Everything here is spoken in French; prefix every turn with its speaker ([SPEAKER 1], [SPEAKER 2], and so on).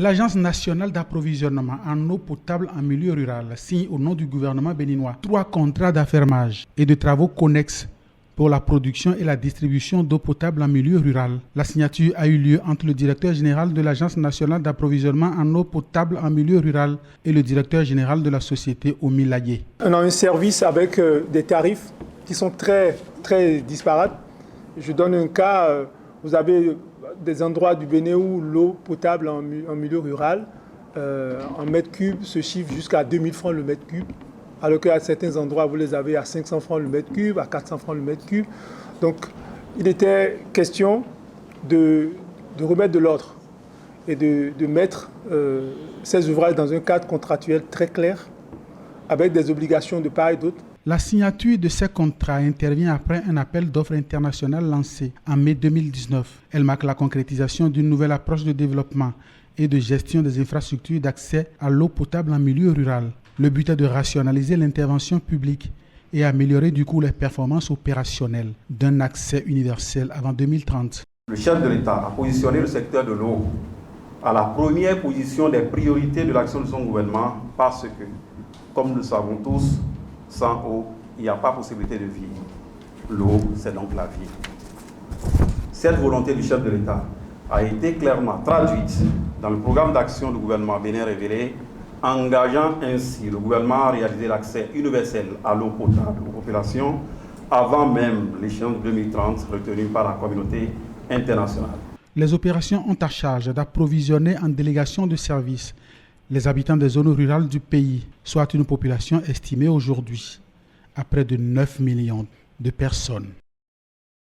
[SPEAKER 1] L'Agence nationale d'approvisionnement en eau potable en milieu rural signe au nom du gouvernement béninois 3 contrats d'affermage et de travaux connexes pour la production et la distribution d'eau potable en milieu rural. La signature a eu lieu entre le directeur général de l'Agence nationale d'approvisionnement en eau potable en milieu rural et le directeur général de la société Omi Lagué.
[SPEAKER 2] On a un service avec des tarifs qui sont très disparates. Je donne un cas, vous avez des endroits du Bénin où l'eau potable en milieu rural, en mètre cube, se chiffre jusqu'à 2000 francs le mètre cube, alors qu'à certains endroits, vous les avez à 500 francs le mètre cube, à 400 francs le mètre cube. Donc, il était question de remettre de l'ordre et de mettre ces ouvrages dans un cadre contractuel très clair, avec des obligations de part et d'autre.
[SPEAKER 1] La signature de ces contrats intervient après un appel d'offres international lancé en mai 2019. Elle marque la concrétisation d'une nouvelle approche de développement et de gestion des infrastructures d'accès à l'eau potable en milieu rural. Le but est de rationaliser l'intervention publique et améliorer du coup les performances opérationnelles d'un accès universel avant 2030.
[SPEAKER 3] Le chef de l'État a positionné le secteur de l'eau à la première position des priorités de l'action de son gouvernement parce que, comme nous le savons tous, sans eau, il n'y a pas possibilité de vivre. L'eau, c'est donc la vie. Cette volonté du chef de l'État a été clairement traduite dans le programme d'action du gouvernement Bénin Révélé, engageant ainsi le gouvernement à réaliser l'accès universel à l'eau potable aux populations avant même l'échéance 2030 retenue par la communauté internationale.
[SPEAKER 1] Les opérations ont à charge d'approvisionner en délégation de services les habitants des zones rurales du pays, soit une population estimée aujourd'hui à près de 9 millions de personnes.